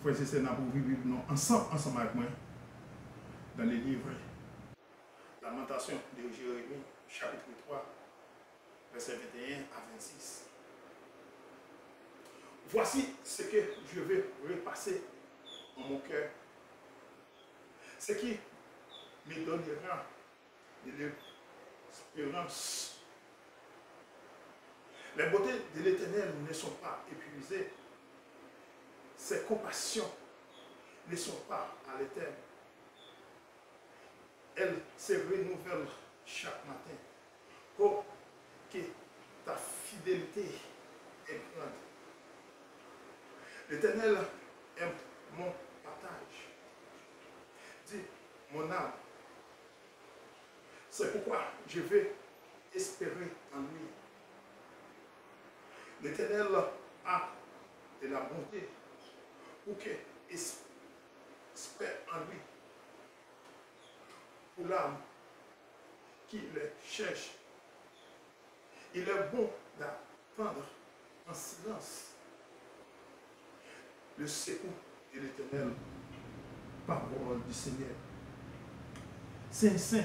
frères et sœurs, pour vivre ensemble avec moi dans les livres. Lamentation de Jérémie, chapitre 3, verset 21 à 26. Voici ce que je vais repasser en mon cœur. Ce qui me donnera de l'espérance. Les beautés de l'Éternel ne sont pas épuisées. Ses compassions ne sont pas à l'éternel. Elles se renouvellent chaque matin. Oh, que ta fidélité est grande. L'Éternel aime mon partage. Dis, mon âme, c'est pourquoi je vais espérer en lui. L'Éternel a de la bonté pour que espère en lui. Pour l'âme qui le cherche. Il est bon d'attendre en silence le secours de l'Éternel, parole du Seigneur. Saint,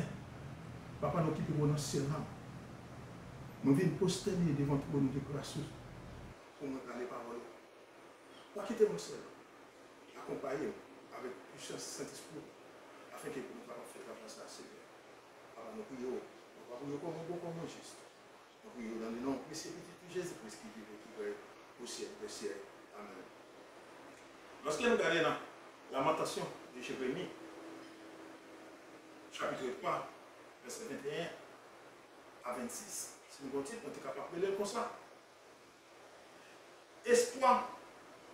Papa nous qui peut dans ce nom. Nous venons posterner devant toi nous de grâce pour nous dans les paroles. Pas quitter mon seul. Accompagner avec puissance Saint-Esprit afin que nous puissions faire la place à Seigneur. Alors nous prions. Nous prions comme un bon comme un juste. Nous prions dans le nom de Jésus-Christ qui vit et qui règne au ciel des ciels. Amen. Lorsque nous regardons dans la lamentation de Jérémie, chapitre 3, verset 21 à 26, si nous continuons, on est capable de lire comme ça. Espoir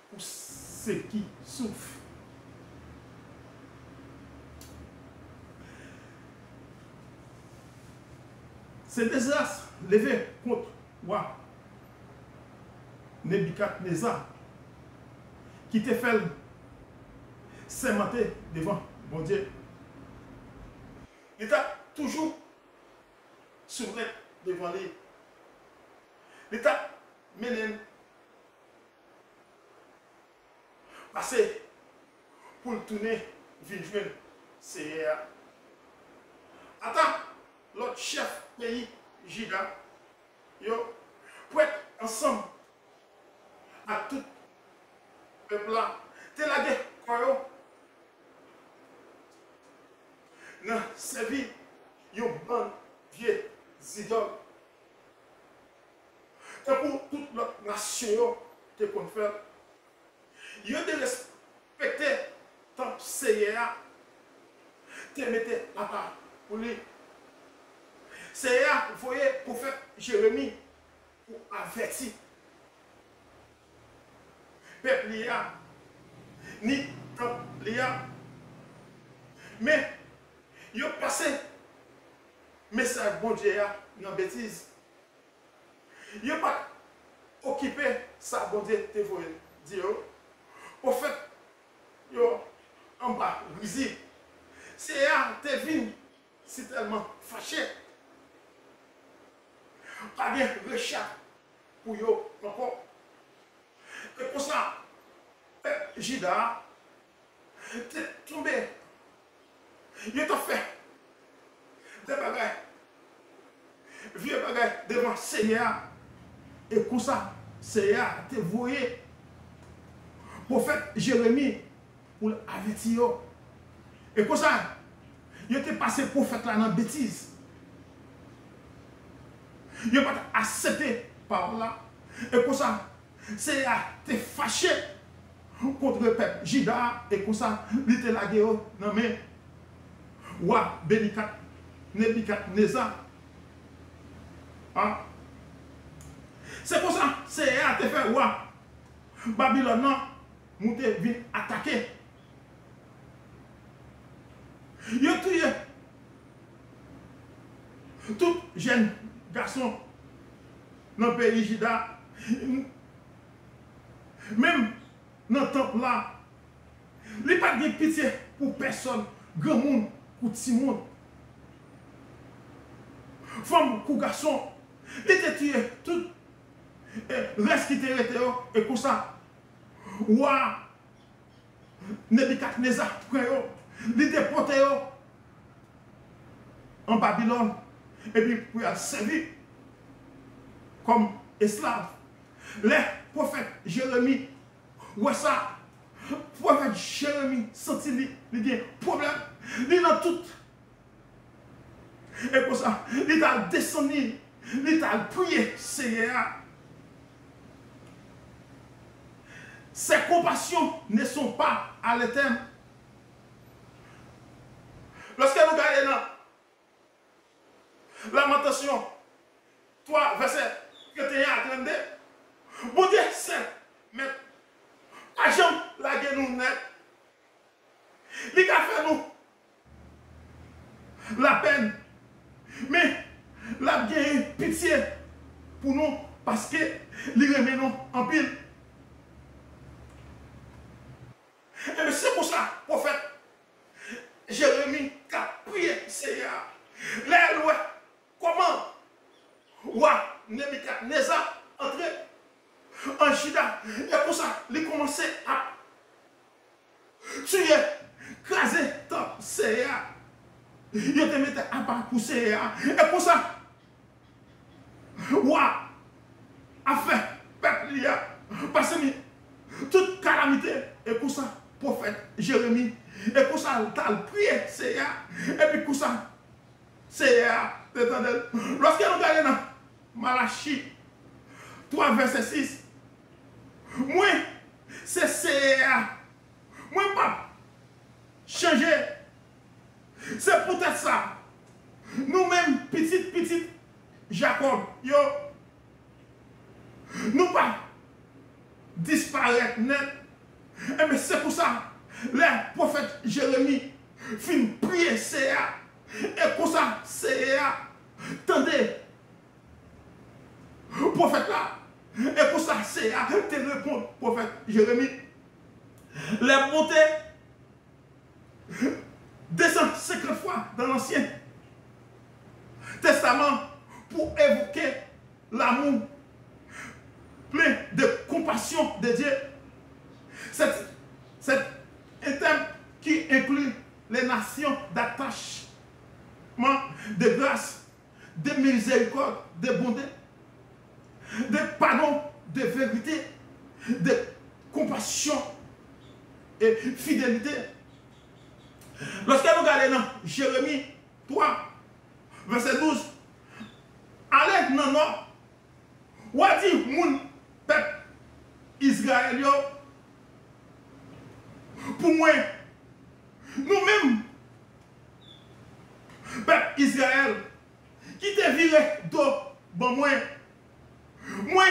pour ceux qui souffrent. C'est désastre levé contre moi, Nebuchadnezzar, qui te fait sémenter devant mon Dieu. Il t'a toujours souverain devant lui. Il t'a mené passer pour le tourner, vite jouer, c'est attends, l'autre chef pays, Juda, yo, pour être ensemble à tout peuple là, t'es la guerre, quoi yo? Non, servi, yo, bon, vieux, idoles. Et pour toute notre nation, te qu'on fait, yo de respecter ton Seigneur, te mettez la part pour lui. Seigneur, vous voyez, prophète Jérémie, pour avertir. Peuple Lia, ni temple Lia. Mais, il a passé message bon Dieu dans bêtise. Il n'a pas occupé sa bon Dieu te voyez dire. Prophète, yo en bas, risi. Seigneur, te venu, c'est tellement fâché. Pas de recherche pour yo encore. Et pour ça, Juda, t'es tombé. Il t'a fait des bagages, vieux bagages devant Seigneur. Et pour ça, Seigneur te voyé. Prophète Jérémie pour avertir. Et pour ça, il était passé prophète là dans la bêtise. Il n'a pas accepté par là. Et pour ça, c'est te fâché contre le peuple Juda. Et pour ça, il était la guerre dans mes wa Nebuchadnezzar. Hein? C'est pour ça, c'est te fait wa Babylone non, monte vient attaquer. Il a tué tout jeune garçon dans le pays Juda. Même dans le temple là, il n'y a pas de pitié pour personne, grand monde, pour petit monde. Femme pour garçon, il était tué tout. Reste qui était et pour ça, ouah, Nebukadnezar prend yo, il déporte yo en Babylone et puis pour y servir comme esclave. Les prophètes Jérémie, ouais ça, prophète Jérémie senti il y a problème, il dans tout. Et pour ça, il a descendu, il a prié, Seigneur. Ses compassions ne sont pas à l'éternel. Lorsque nous regardons Lamentation 3, verset 31 à 32, bon Dieu, c'est, mais à jamais la guerre nous net. Il a fait nous la peine, mais la guerre pitié pour nous parce que il remet nous en pile. Et c'est pour ça, prophète Jérémie a prié Seigneur. Les lois, comment roi Nebukadnezar entré en Juda. Et pour ça, il a commencé à tuer, craser ton Seigneur. Il te mettait à part pour Seigneur. Et pour ça, roi a fait peuple parce que toute calamité. Et pour ça, prophète Jérémie, et pour ça, il a prié Seigneur. Et puis pour ça, Seigneur, lorsque nous regardons dans Malachie 3, verset 6, moi, c'est Seigneur. Moi, pas changer. C'est peut-être ça. Nous-mêmes, petit Jacob, yo, nous pas disparaître net. Mais c'est pour ça, les prophètes Jérémie fin prier Seigneur. Et pour ça, Seigneur, tendez, prophète là. Et pour ça, Seigneur, te répond, prophète Jérémie. Les montées descendent 50 fois dans l'Ancien Testament pour évoquer l'amour plein de compassion de Dieu. C'est un thème qui inclut les nations d'attachement, de grâce, de miséricorde, de bonté, de pardon, de vérité, de compassion et fidélité. Lorsque nous regardons dans Jérémie 3, verset 12, allez dans le nord, ou a dit mon peuple Israël, pour moi, nous-mêmes, peuple Israël, qui te viré d'eau, bon moi,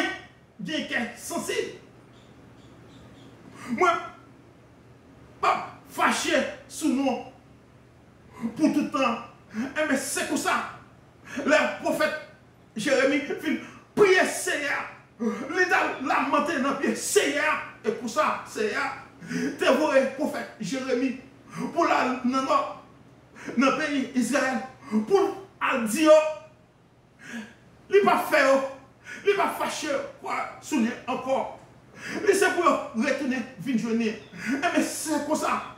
j'ai qu'un sensible. Moi, pas fâché sous nous pour tout le temps. Mais c'est comme ça. Le prophète Jérémie prier Seigneur. L'État l'a monté dans le pied. Seigneur. Et pour ça, Seigneur, tu es prophète Jérémie pour la dans le pays Israël. Pour dire, il n'est pas fait, il n'est pas fâché, souligner encore. Il c'est pour retourner, venir journée. Mais c'est comme ça.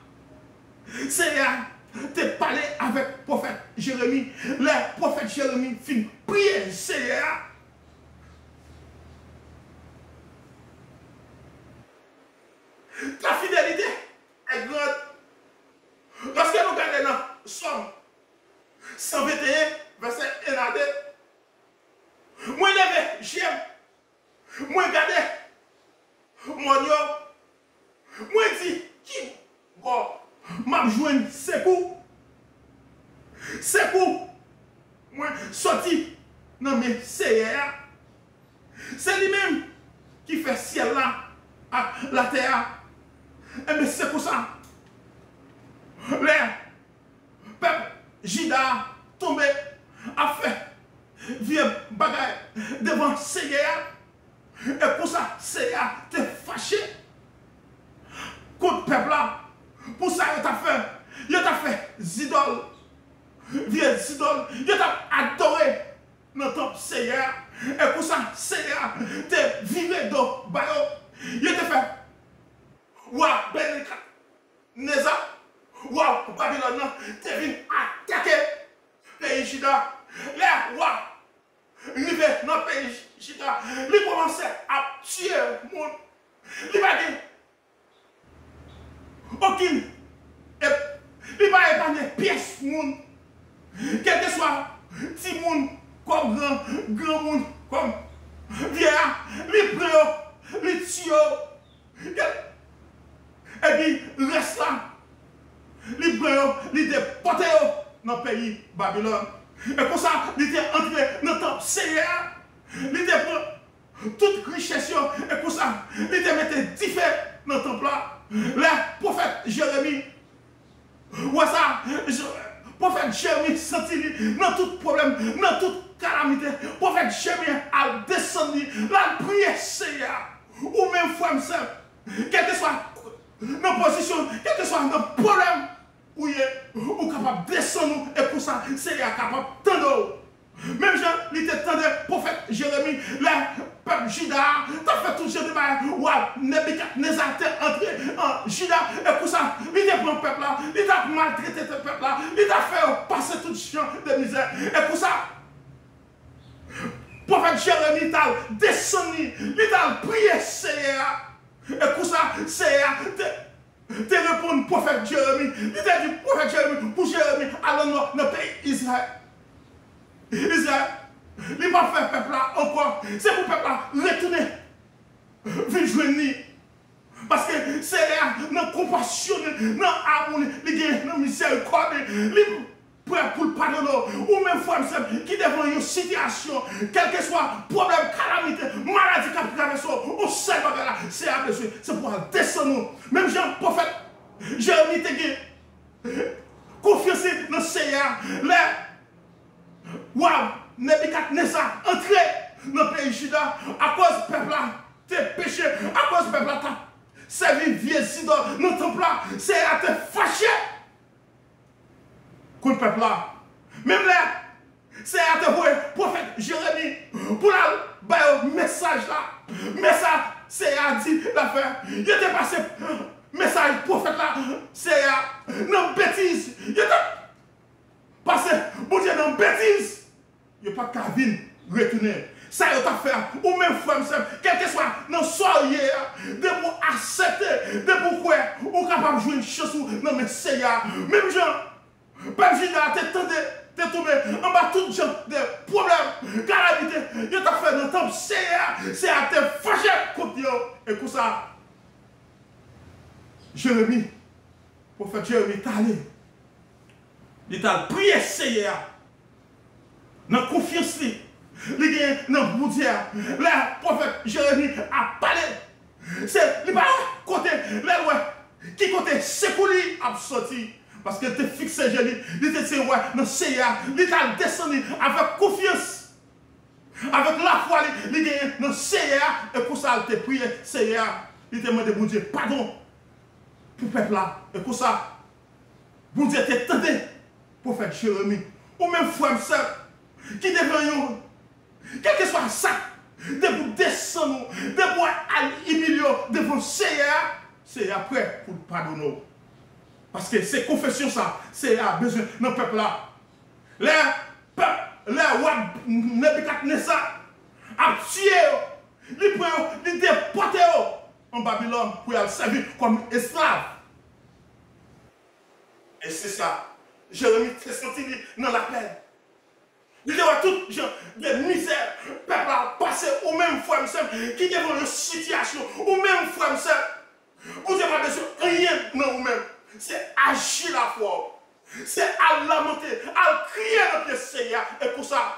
Seigneur, tu parlé avec le prophète Jérémie. Le prophète Jérémie finit prier Seigneur. Ta fidélité est grande. Lorsque nous regardons dans Somme 121, verset 1 à 2, moi levé, j'aime, moi regardé, moi dit, qui bon, m'a joint Sekou. Sekou, moi sorti dans mes Seigneur. C'est lui-même qui fait ciel là, à la terre. Et mais c'est pour ça. Les peuples Juda tombé a fait vieux bagaille devant Seigneur. Et pour ça, Seigneur t'es fâché contre le peuple là. Pour ça, il t'a fait zidole, vieux zidole, il t'a adoré notre Seigneur. Et pour ça, Seigneur t'es viré de bayo. Il t'a fait, ouah, ben, Neza, waouh, Babylone, te venu attaquer le pays Juda. Les rois, arrivé dans le pays Juda, ils commençaient à tuer le monde. Ils n'ont aucune, ils n'ont pas épargné pièce monde. Quel que soit petit monde, comme grand monde, comme vieillard, ils prennent, ils tuent. Et puis, reste là. Ils prennent, ils déportent dans le pays Babylone. Et pour ça, ils étaient entrés dans le temple Seigneur. Ils étaient pris toute richesse. Et pour ça, ils étaient mis 10 feux dans le temple là. Le prophète Jérémie, ouais ça, le prophète Jérémie sentit dans tout problème, dans toute calamité. Le prophète Jérémie a descendu, la prière Seigneur, ou même femme simple, quel que soit dans la position, quel que soit dans le problème, où il est capable de descendre, et pour ça, Seigneur capable de tendre. Même Jean, il était tendu, prophète Jérémie, le peuple Juda, t'as fait tout ce de bail, ou Nebuchadnezzar t'es entré en Juda, et pour ça, il t'a pris le peuple là, il t'a maltraité ce peuple là, il t'a fait passer tout champ de misère, et pour ça, prophète Jérémie t'a descendu, il t'a prié Seigneur, et pour ça, Seigneur, te répondre prophète Jérémie, il t'a dit prophète Jérémie, pour Jérémie, allons dans le pays Israël. Israël, il va faire peuple là encore. C'est pour peuple là retourner. Venir joindre. Parce que c'est dans compassion, dans amour, dans miséricorde, il est prêt pour le pardonner. Ou même femme qui devant une situation, quel que soit problème, calamité, maladie qui a traversé, on sait que c'est à besoin. C'est pour descendre. Même Jean, prophète, Jérémie te confiance dans le Seigneur. Waouh, Nebuchadnezzar entré dans le pays Juda à cause du peuple là, tes péchés, à cause du peuple là, t'as servi vieux idole dans le temple là, c'est à te fâcher contre le peuple là. Même là, c'est à te voir, prophète Jérémie, pour la message là, message, c'est à dire l'affaire. Il était passé, message, prophète là, c'est à, non bêtise, il était passé, bon Dieu, non bêtise. Il n'y a pas qu'à venir retourner. Ça, il y a à faire. Ou même frère, quel que soit dans le soirée, de pour accepter, de pour quoi, ou capable de jouer une chose dans mes Seigneur. Même gens, Père Juda, t'es tombé en bas tout genre de problèmes, calamité. Il y a à faire dans le temps, Seigneur, c'est à te fâcher contre Dieu. Et pour ça, Jérémie, prophète Jérémie, t'as allé. Il t'a prié Seigneur. Dans confiance, il y a dans boudière. Le prophète Jérémie a parlé. C'est le côté, qui côté sécurité a sorti. Parce que tu fixé, il était ouais, dans Seigneur, il t'a descendu avec confiance. Avec la foi, il est dans Seigneur. Et pour ça, il t'a prié Seigneur. Il t'a demandé, bon Dieu, pardon pour le peuple là. Et pour ça, bon Dieu t'a tenté, prophète Jérémie. Ou même frère, qui devant quel que soit ça, de vous descendre, de vous humilier devant Seigneur, c'est après pour pardonner. Parce que c'est confession ça, c'est à besoin dans le peuple là. Les rois Nebuchadnezzar a tué, il déporté en Babylone pour être servi comme esclave. Et c'est ça, Jérémie s'est senti dans la paix. Il y a tout genre de misère, peuple a passé au même frère qui devant une situation, au même frère vous n'avez pas besoin de rien dans vous-même. C'est agir la foi. C'est à lamenter, à crier dans le Seigneur. Et pour ça,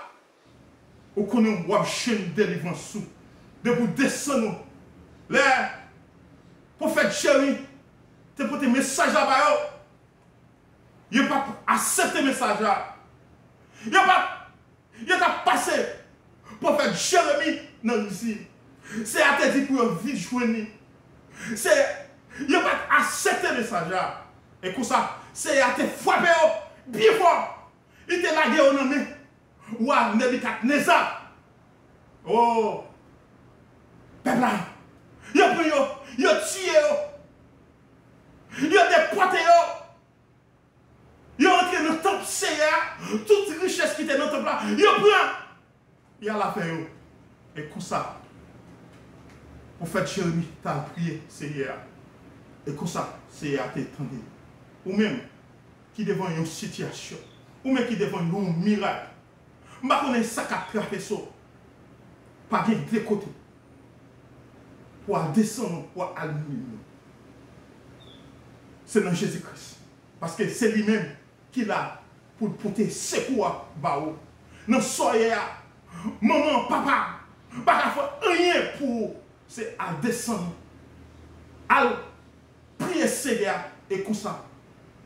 vous connaissez une chaîne de délivrance de vous descendre. Le prophète Jérémie, tu as porté message là-bas. Il n'a pas accepté le message là. Il n'a pas passé. Prophète Jérémie, non, ici. C'est à te dire pour vite joindre. Il n'a pas accepté le message là. Et comme ça, c'est à te frapper bien fort. Il te lagué au nom. Ouah, Nebuchadnezzar. Oh, peuple là. Il a pris, il a tué, il a porté yo rentré dans le temple Seigneur, toute richesse qui était dans le temple là, yo prend. Il y a la fin yo. Et comme ça, prophète Jérémie t'a prié Seigneur. Et comme ça, Seigneur t'a entendu. Ou même qui devant une situation, ou même qui devant un miracle. Je ne connais pas ça qui a traversé. Pas de deux côtés. Pour descendre, pour aller. C'est dans Jésus-Christ. Parce que c'est lui-même qui l'a pour porter secours à vous. Dans soyez maman, papa, pas faire rien pour c'est à descendre, à prier Seigneur et comme ça,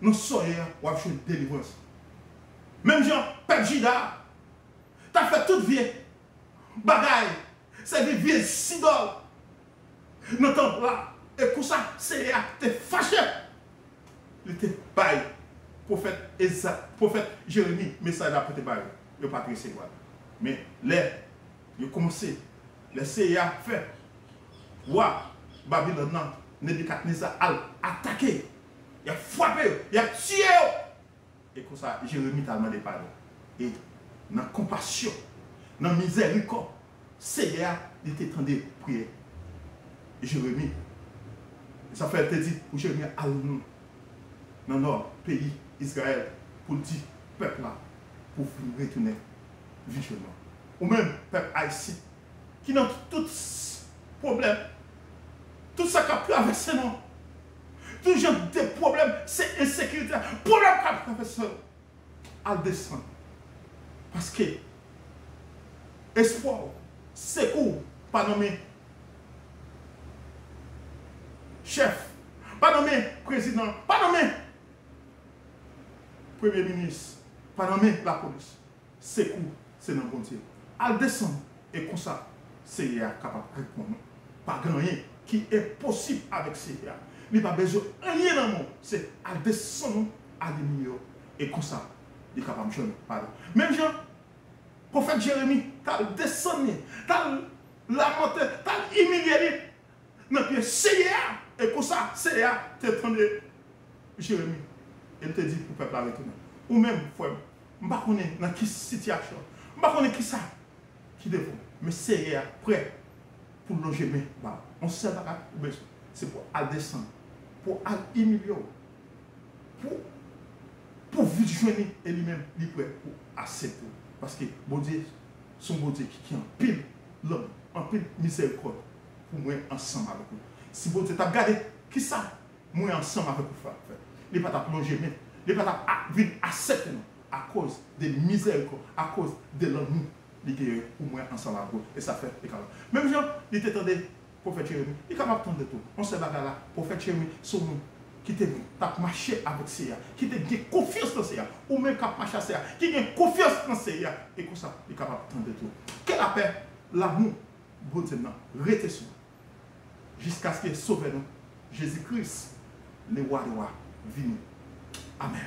nous soyez ou à une délivrance. Même Jean, Pep Jida, t'as fait toute vie, bagaille, c'est des vieilles idoles. Nous t'en là, et comme ça, Seigneur, t'es fâché. Il était bail, prophète Jérémie, message là pour te bail, il n'a pas recevoir. Mais là, il a commencé, le Seigneur fait, ouah, Babylone, Nebuchadnezzar a attaqué, il a frappé, il a tué. Et comme ça, Jérémie t'a demandé pardon. Et dans la compassion, dans la miséricorde, Seigneur, il était en train de prier. Jérémie, ça fait te dire pour Jérémie, allons dans notre pays, Israël, pour dire, peuple là, pour retourner visuellement. Ou même, peuple haïtien, qui n'a tout problème, tout ça qui a pu traverser, non. Toujours des problèmes, c'est insécurité, problème qui a pu traverser, à descendre. Parce que, espoir, secours, pas nommé chef, pas nommé président, pas nommé premier ministre, pas nommé la police. Secours, c'est dans le bon Dieu. À descendre, et comme ça, c'est capable de répondre. Pas grand rien qui est possible avec Seigneur. Il n'y a pas besoin de rien dans le monde. C'est à descendre à l'émission. Et comme ça, il est capable de jouer. Même Jean, prophète Jérémie, tu as descendu, tu as lamenté, tu as humilié. Non, puis Seigneur, et comme ça, Seigneur, tu es entendu Jérémie. Il te dit pour le peuple avec nous. Ou même, frère, je ne sais pas dans quelle situation, je ne sais pas qui ça, qui devant. Mais Seigneur, prêt pour longer mes bas. On sait pas c'est pour aller descendre, pour aller humilier, pour visionner et lui-même, il est prêt pour accepter. Parce que bon Dieu, son bon Dieu qui en pile l'homme, en pile miséricorde, pour moi ensemble avec vous. Si bon Dieu t'a regardé, qui ça, moi ensemble avec vous faire. Il n'est pas plongé, mais il n'est pas accepter à cause des miséricordes, à cause de l'amour. Il est pour moi ensemble avec vous. Et ça fait écart. Même Jean, il était attendu, prophète Jérémie, il est capable de tout. On se bat là, prophète Jérémie, son nom, qui t'a marché avec Seigneur, qui t'a confiance dans Seigneur, ou même qui a marché avec Seigneur, qui a confiance dans Seigneur, et comme ça, il est capable de tout. Quelle la paix, l'amour, bon Dieu, restez sur nous, jusqu'à ce qu'il sauve nous. Jésus-Christ, le roi des rois, venu. Amen.